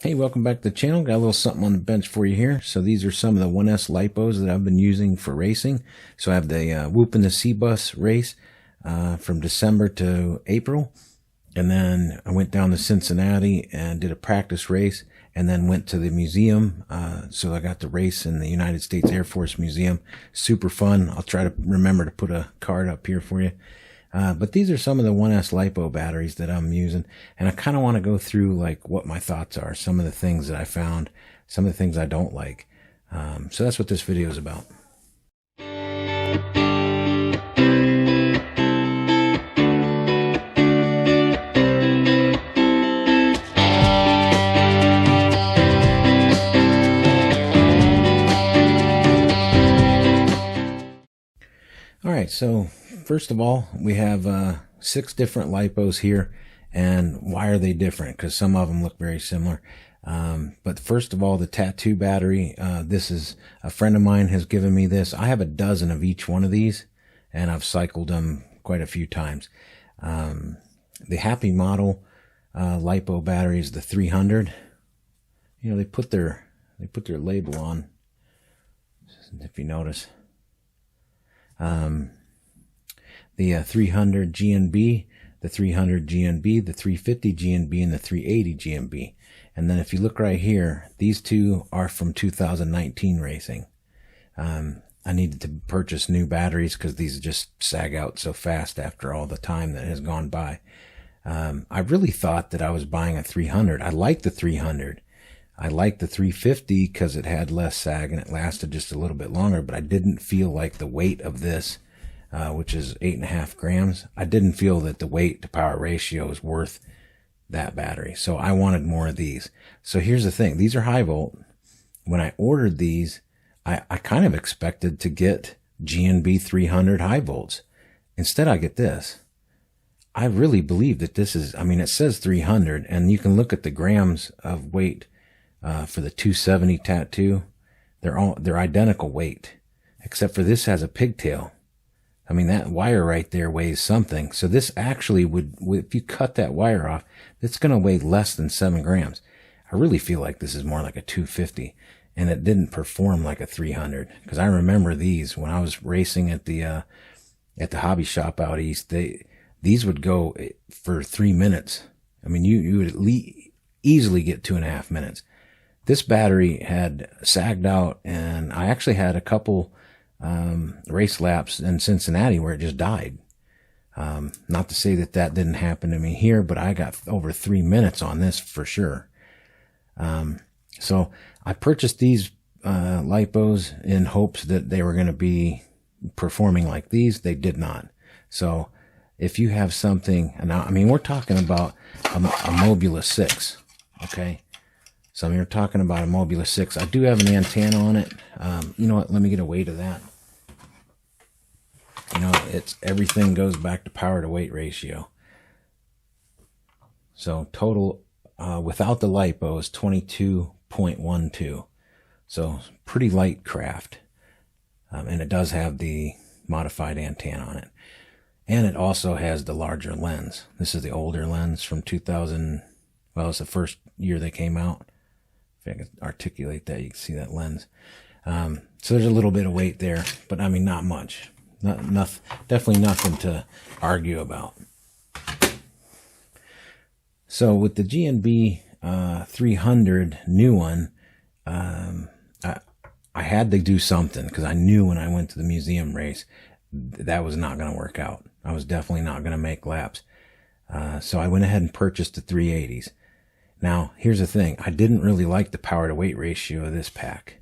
Hey, welcome back to the channel. Got a little something on the bench for you here. So these are some of the 1S lipos that I've been using for racing. So I have the Whoop in the C-Bus race from December to April. And then I went down to Cincinnati and did a practice race and then went to the museum. So I got to race in the United States Air Force Museum. Super fun. I'll try to remember to put a card up here for you. But these are some of the 1S LiPo batteries that I'm using, and I kind of want to go through like what my thoughts are, some of the things that I found, some of the things I don't like. So that's what this video is about. All right, so first of all, we have 6 different lipos here, and why are they different? Because some of them look very similar. But first of all, the Tattoo battery, this is a friend of mine has given me this. I have a dozen of each one of these, and I've cycled them quite a few times. The Happy Model lipo battery is the 300. You know, they put their label on, if you notice. The 300 GNB, the 300 GNB, the 350 GNB, and the 380 GNB. And then if you look right here, these two are from 2019 racing. I needed to purchase new batteries because these just sag out so fast after all the time that has gone by. I really thought that I was buying a 300. I like the 300. I like the 350 because it had less sag and it lasted just a little bit longer, but I didn't feel like the weight of this, which is 8.5 grams, I didn't feel that the weight to power ratio is worth that battery. So I wanted more of these. So here's the thing. These are high volt. When I ordered these, I kind of expected to get GNB 300 high volts. Instead, I get this. I really believe that this is, I mean, it says 300 and you can look at the grams of weight for the 270 Tattoo. They're identical weight, except for this has a pigtail. I mean, that wire right there weighs something. So this actually would, if you cut that wire off, it's going to weigh less than 7 grams. I really feel like this is more like a 250, and it didn't perform like a 300. Because I remember these when I was racing at the hobby shop out east. These would go for 3 minutes. I mean, you would easily get 2.5 minutes. This battery had sagged out, and I actually had a couple race laps in Cincinnati where it just died. Not to say that that didn't happen to me here, but I got over 3 minutes on this for sure. So I purchased these lipos in hopes that they were going to be performing like these. They did not. So if you have something, and I mean, we're talking about a Mobula 6, okay? So we're talking about a Mobula 6. I do have an antenna on it. You know what? Let me get a weight of that. You know, everything goes back to power to weight ratio. So total without the lipo is 22.12. So pretty light craft. And it does have the modified antenna on it. And it also has the larger lens. This is the older lens from 2000. Well, it's the first year they came out. If I can articulate that, you can see that lens. So there's a little bit of weight there, but I mean, not much. Definitely nothing to argue about. So with the GNB 300 new one, I had to do something because I knew when I went to the museum race that was not going to work out. I was definitely not going to make laps. So I went ahead and purchased the 380s. Now, here's the thing. I didn't really like the power to weight ratio of this pack.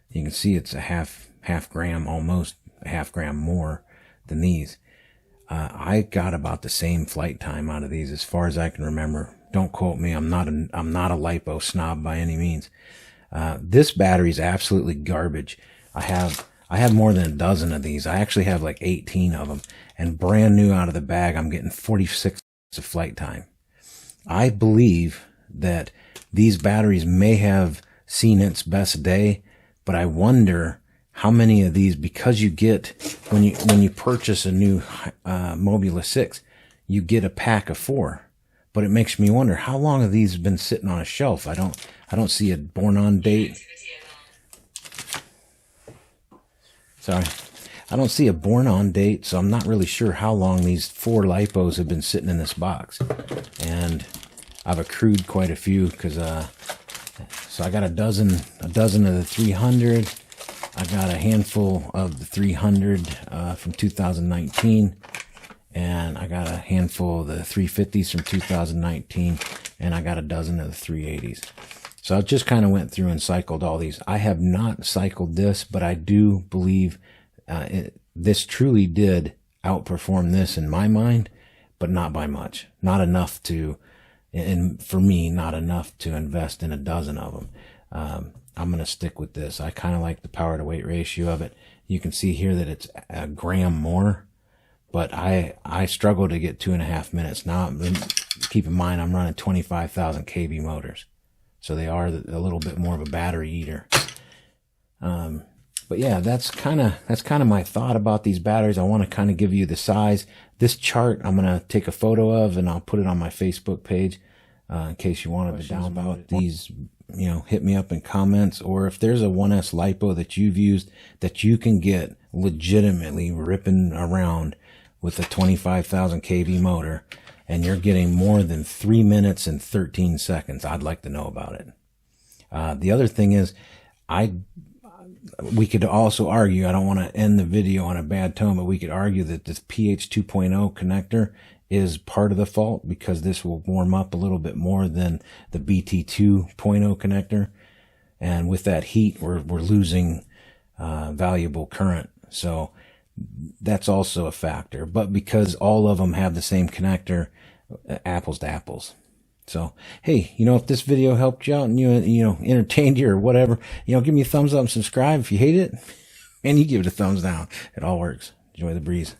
You can see it's a half gram, almost a half gram more than these. I got about the same flight time out of these as far as I can remember. Don't quote me. I'm not a lipo snob by any means. This battery is absolutely garbage. I have more than a dozen of these. I actually have like 18 of them, and brand new out of the bag, I'm getting 46 of flight time. I believe that these batteries may have seen its best day, but I wonder how many of these, because you get, when you purchase a new Mobula 6, you get a pack of 4. but it makes me wonder, how long have these been sitting on a shelf? I don't see a born on date. Sorry. I don't see a born on date, so I'm not really sure how long these 4 lipos have been sitting in this box. And I've accrued quite a few because so I got a dozen of the 300. I got a handful of the 300 from 2019, and I got a handful of the 350s from 2019, and I got a dozen of the 380s. So I just kind of went through and cycled all these. I have not cycled this, but I do believe this truly did outperform this in my mind, but not by much. Not enough to, and for me, not enough to invest in a dozen of them. I'm going to stick with this. I kind of like the power to weight ratio of it. You can see here that it's a gram more, but I struggle to get 2.5 minutes. Now, keep in mind, I'm running 25,000 kV motors, so they are a little bit more of a battery eater. But yeah, that's kind of my thought about these batteries. I want to kind of give you the size. This chart I'm going to take a photo of, and I'll put it on my Facebook page in case you wanted to download these. You know, hit me up in comments, or if there's a 1S LiPo that you've used that you can get legitimately ripping around with a 25,000 kV motor, and you're getting more than 3 minutes and 13 seconds, I'd like to know about it. The other thing is, we could also argue, I don't want to end the video on a bad tone, but we could argue that this PH 2.0 connector is part of the fault, because this will warm up a little bit more than the BT 2.0 connector. And with that heat, we're losing valuable current. So that's also a factor. But because all of them have the same connector, apples to apples. So, hey, if this video helped you out and you entertained you or whatever, give me a thumbs up and subscribe. If you hate it, and you give it a thumbs down. It all works. Enjoy the breeze.